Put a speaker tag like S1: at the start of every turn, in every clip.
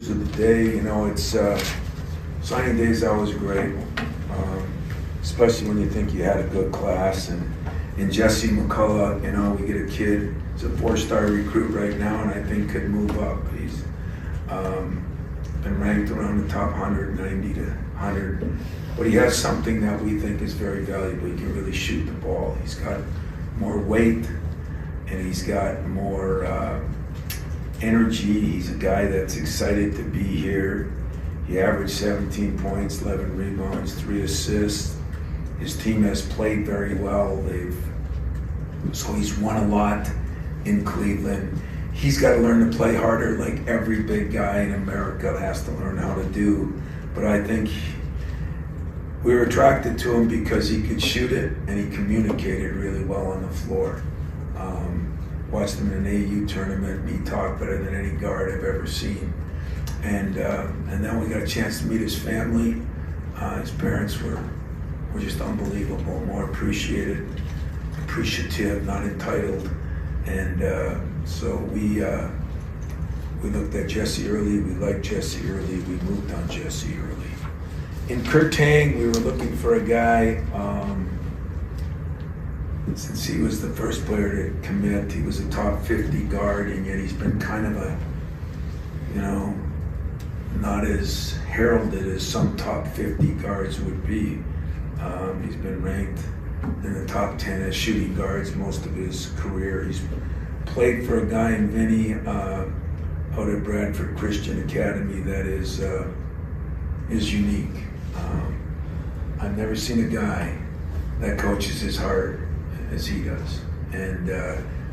S1: of the day. You know, it's signing day is always great, especially when you think you had a good class. And in Jesse McCullough, you know, we get a kid. He's a 4-star recruit right now, and I think could move up. He's been ranked around the top 190 to 100, but he has something that we think is very valuable. He can really shoot the ball. He's got more weight, and he's got more energy. He's a guy that's excited to be here. He averaged 17 points, 11 rebounds, 3 assists. His team has played very well. So he's won a lot in Cleveland. He's got to learn to play harder, like every big guy in America has to learn how to do. But I think we were attracted to him because he could shoot it and he communicated really well on the floor. Watched him in an AU tournament, and he talked better than any guard I've ever seen. And then we got a chance to meet his family. His parents were just unbelievable, more appreciative, not entitled. And so we looked at Jesse early. We liked Jesse early. We moved on Jesse early. In Kurtang, we were looking for a guy. Since he was the first player to commit, he was a top 50 guard, and yet he's been kind of a, you know, not as heralded as some top 50 guards would be. He's been ranked in the top 10 as shooting guards most of his career. He's played for a guy in Vinny out at Bradford Christian Academy that is unique. I've never seen a guy that coaches as hard as he does. And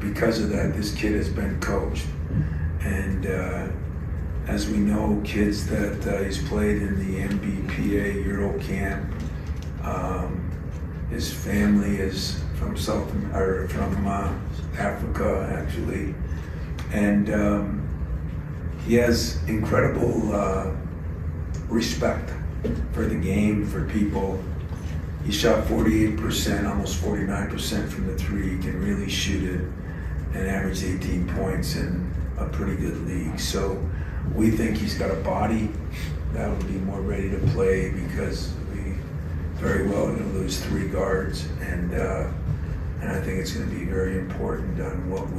S1: because of that, this kid has been coached. And as we know, kids that he's played in the MBPA Euro Camp, his family is from Africa, actually. And he has incredible respect for the game, for people. He shot 48%, almost 49% from the three. He can really shoot it and averaged 18 points in a pretty good league. So we think he's got a body that would be more ready to play because we very well going to lose 3 guards. And I think it's going to be very important on what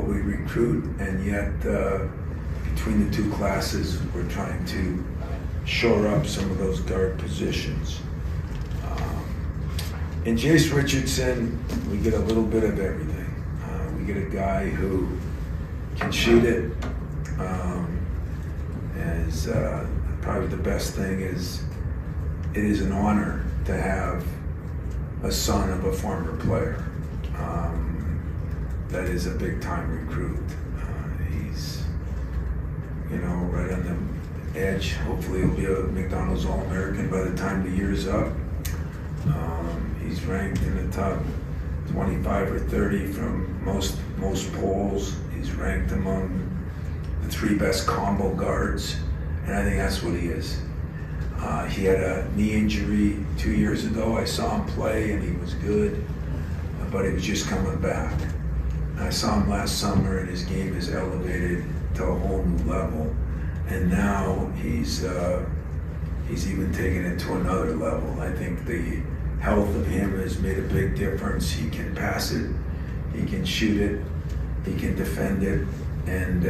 S1: we recruit. And yet, between the 2 classes, we're trying to shore up some of those guard positions. In Jace Richardson, we get a little bit of everything. We get a guy who can shoot it. Probably the best thing is, it is an honor to have a son of a former player. That is a big time recruit. He's, you know, right on the edge. Hopefully he'll be a McDonald's All-American by the time the year's up. He's ranked in the top 25 or 30 from most polls. He's ranked among the 3 best combo guards, and I think that's what he is. He had a knee injury 2 years ago. I saw him play, and he was good, but he was just coming back. I saw him last summer, and his game is elevated to a whole new level, and now he's even taken it to another level. I think the health of him has made a big difference. He can pass it, he can shoot it, he can defend it, and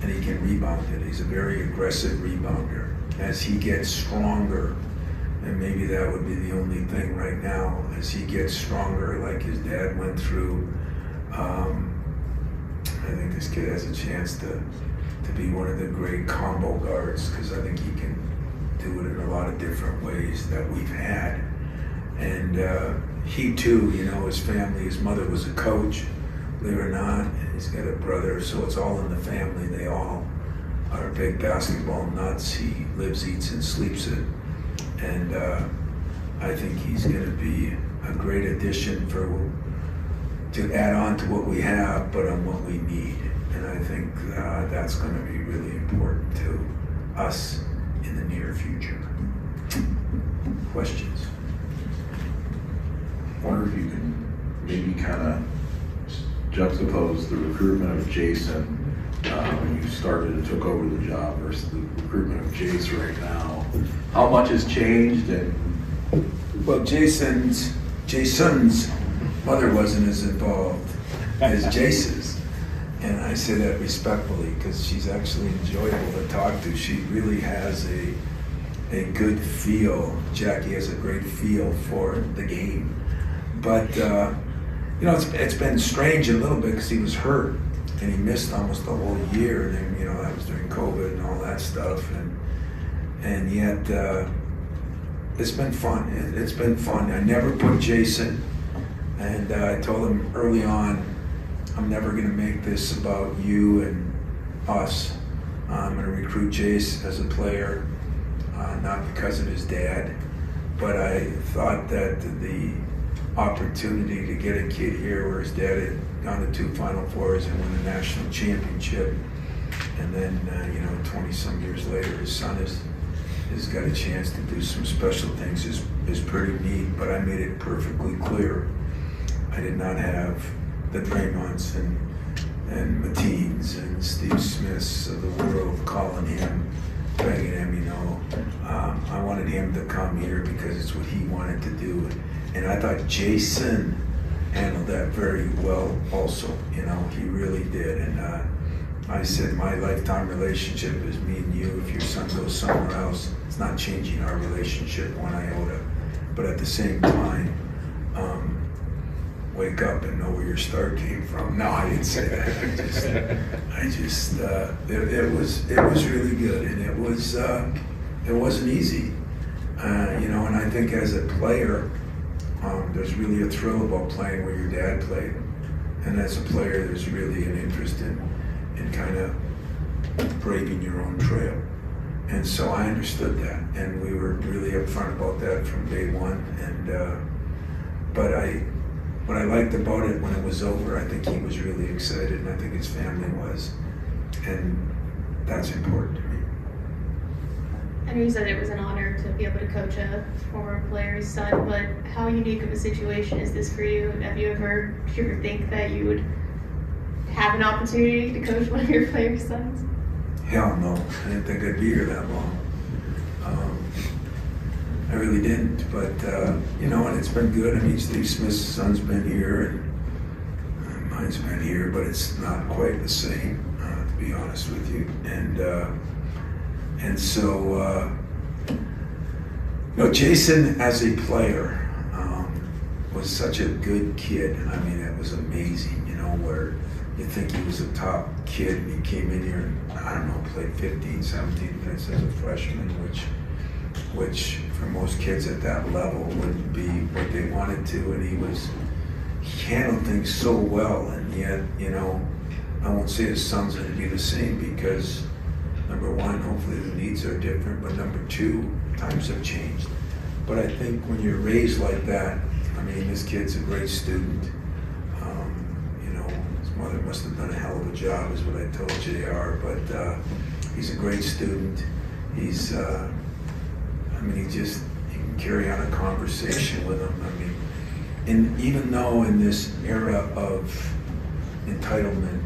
S1: he can rebound it. He's a very aggressive rebounder. As he gets stronger, and maybe that would be the only thing right now, as he gets stronger like his dad went through, I think this kid has a chance to be one of the great combo guards, because I think he can do it in a lot of different ways that we've had. And he too, you know, his family, his mother was a coach, believe it or not, and he's got a brother, so it's all in the family. They all are big basketball nuts. He lives, eats, and sleeps it. And I think he's going to be a great addition to add on to what we have, but on what we need. And I think that's going to be really important to us in the near future. Questions?
S2: I wonder if you can maybe kind of juxtapose the recruitment of Jason when you started and took over the job versus the recruitment of Jace right now? How much has changed? And
S1: well, Jason's mother wasn't as involved as Jace's. And I say that respectfully because she's actually enjoyable to talk to. She really has a good feel. Jackie has a great feel for the game. But, you know, it's been strange a little bit because he was hurt and he missed almost the whole year. And, you know, that was during COVID and all that stuff. And yet, it's been fun. It's been fun. I never put Jason, and I told him early on, I'm never going to make this about you and us. I'm going to recruit Jace as a player, not because of his dad, but I thought that the opportunity to get a kid here where his dad had gone to 2 Final Fours and won the national championship, and then, you know, 20-some years later, his son has got a chance to do some special things is pretty neat. But I made it perfectly clear I did not have the Draymonds and Mateens and Steve Smiths of the world calling him, begging him, you know. I wanted him to come here because it's what he wanted to do. And I thought Jason handled that very well also. You know, he really did. And I said, my lifetime relationship is me and you. If your son goes somewhere else, it's not changing our relationship one iota. But at the same time, wake up and know where your start came from. No, I didn't say that. It was really good, and it wasn't easy, you know. And I think as a player, there's really a thrill about playing where your dad played, and as a player, there's really an interest in kind of braving your own trail. And so I understood that, and we were really upfront about that from day one. And but what I liked about it when it was over, I think he was really excited, and I think his family was, and that's important to me.
S3: I know you said it was an honor to be able to coach a former player's son, but how unique of a situation is this for you? Have you ever think that you would have an opportunity to coach one of your players' sons?
S1: Hell no, I didn't think I'd be here that long. I really didn't, but you know, and it's been good. I mean, Steve Smith's son's been here, and mine's been here, but it's not quite the same, to be honest with you. And so, you know, Jason as a player was such a good kid. I mean, it was amazing, you know, where you think he was a top kid, and he came in here and, I don't know, played 15, 17 minutes as a freshman, which for most kids at that level wouldn't be what they wanted to, and he handled things so well. And yet, you know, I won't say his son's going to be the same because, number one, hopefully the needs are different, but number two, times have changed. But I think when you're raised like that, I mean, this kid's a great student. You know, his mother must have done a hell of a job, is what I told JR, but he's a great student. He's, I mean, you can carry on a conversation with him. I mean, and even though in this era of entitlement,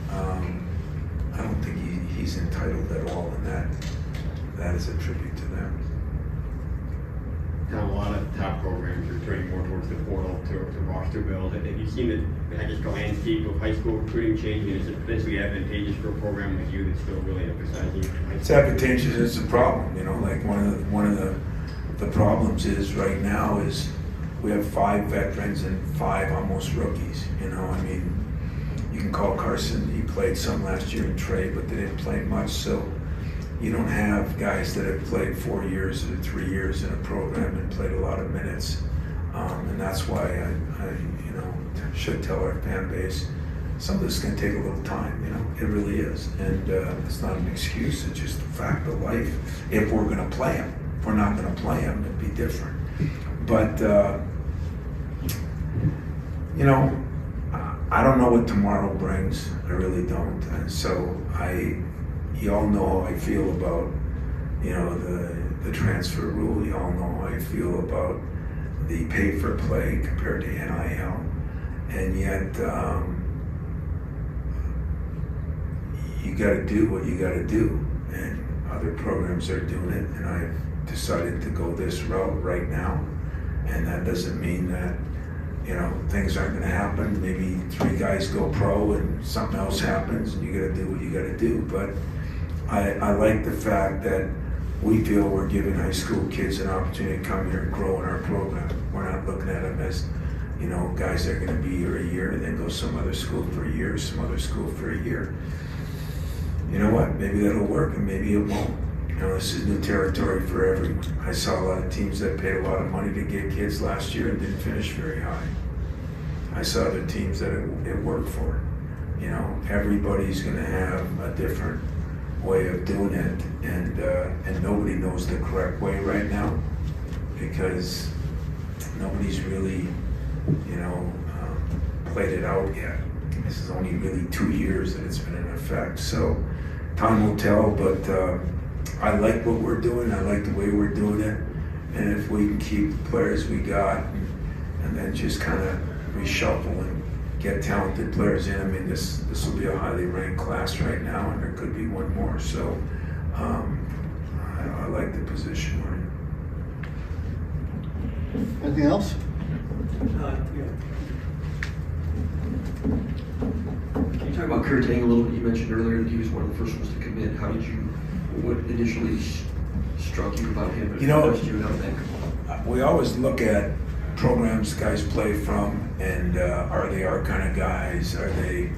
S1: I don't think he's entitled at all, and that is a tribute to them.
S4: Now, a lot of top programs are turning more towards the portal to roster build. Have you seen the landscape of high school recruiting changing? Is it potentially advantageous for a program like you that's still really emphasizing?
S1: It's advantageous. It's a problem. You know, like one of the problems is right now is we have 5 veterans and 5 almost rookies. You know, I mean, you can call Carson. He played some last year in Trey, but they didn't play much. So you don't have guys that have played 4 years or 3 years in a program and played a lot of minutes. And that's why I you know, should tell our fan base, some of this is going to take a little time. You know, it really is. And it's not an excuse. It's just a fact of life. If we're going to play them. If we're not going to play them, it'd be different. But, you know, I don't know what tomorrow brings. I really don't. And so you all know how I feel about, you know, the transfer rule. You all know how I feel about the pay for play compared to NIL. And yet, got to do what you got to do, and other programs are doing it, and I've decided to go this route right now. And that doesn't mean that, you know, things aren't going to happen. Maybe 3 guys go pro and something else happens, and you got to do what you got to do. But I like the fact that we feel we're giving high school kids an opportunity to come here and grow in our program. We're not looking at them as, you know, guys that are going to be here a year and then go some other school for a year, some other school for a year. You know what? Maybe that'll work and maybe it won't. You know, this is new territory for everyone. I saw a lot of teams that paid a lot of money to get kids last year and didn't finish very high. I saw other teams that it worked for. You know, everybody's going to have a different way of doing it, and nobody knows the correct way right now because nobody's really, you know, played it out yet. This is only really 2 years that it's been in effect, so time will tell, but I like what we're doing. I like the way we're doing it, and if we can keep the players we got and then just kind of reshuffle and get talented players in. I mean, this will be a highly ranked class right now, and there could be one more. So I like the position we're in.
S5: Anything else?
S6: Can you talk about Kurt Tang a little bit? You mentioned earlier that he was one of the first ones to commit. How did you, what initially struck you about him and
S1: you know,
S6: impressed you and everything?
S1: We always look at programs guys play from, and are they our kind of guys? Are they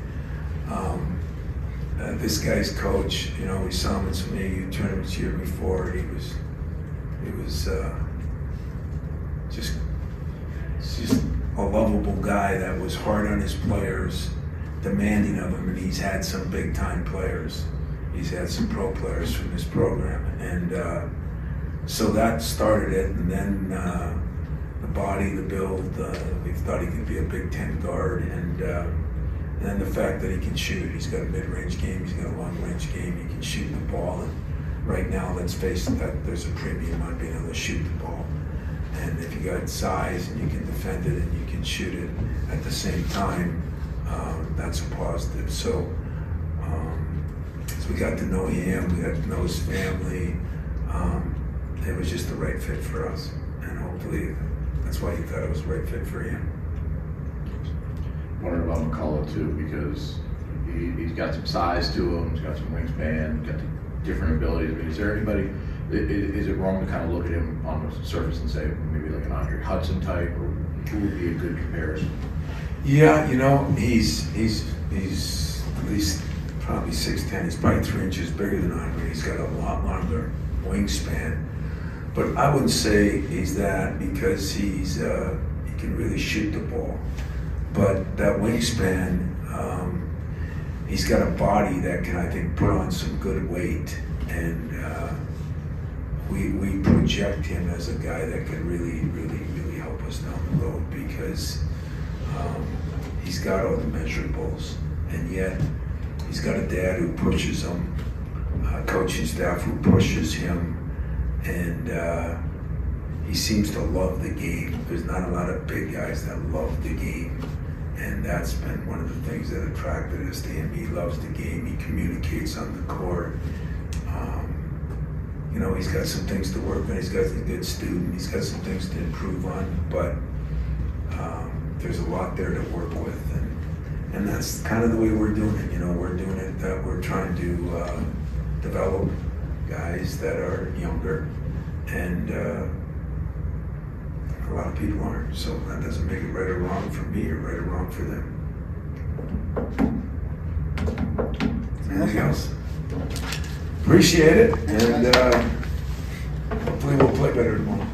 S1: this guy's coach? You know, we saw him in some AU tournaments year before. He was just a lovable guy that was hard on his players, demanding of them, and he's had some big time players. He's had some pro players from this program, and so that started it, and then the body, the build, we thought he could be a Big Ten guard, and then the fact that he can shoot. He's got a mid-range game, he's got a long-range game, he can shoot the ball, and right now, let's face it, that there's a premium on being able to shoot the ball. And if you got size and you can defend it and you can shoot it at the same time, that's a positive. So we got to know him, we got to know his family. It was just the right fit for us, and hopefully that's why he thought it was the right fit for him.
S2: Wondering about McCullough too, because he's got some size to him, he's got some wingspan, got the different abilities. I mean, is there anybody, is it wrong to kind of look at him on the surface and say maybe like an Andre Hudson type, or who would be a good comparison?
S1: Yeah, you know, he's at least probably 6'10". He's probably 3 inches bigger than Andre. He's got a lot longer wingspan. But I wouldn't say he's that, because he can really shoot the ball. But that wingspan, he's got a body that can, I think, put on some good weight, and we project him as a guy that could really help us down the road, because he's got all the measurables, and yet he's got a dad who pushes him, a coaching staff who pushes him, and he seems to love the game. There's not a lot of big guys that love the game, and that's been one of the things that attracted us to him. He loves the game, he communicates on the court. You know, he's got some things to work on, he's got a good student, he's got some things to improve on, but there's a lot there to work with, and that's kind of the way we're doing it. You know, we're doing it that we're trying to develop guys that are younger, and a lot of people aren't, so that doesn't make it right or wrong for me or right or wrong for them. Anything else? Appreciate it, and hopefully we'll play better tomorrow.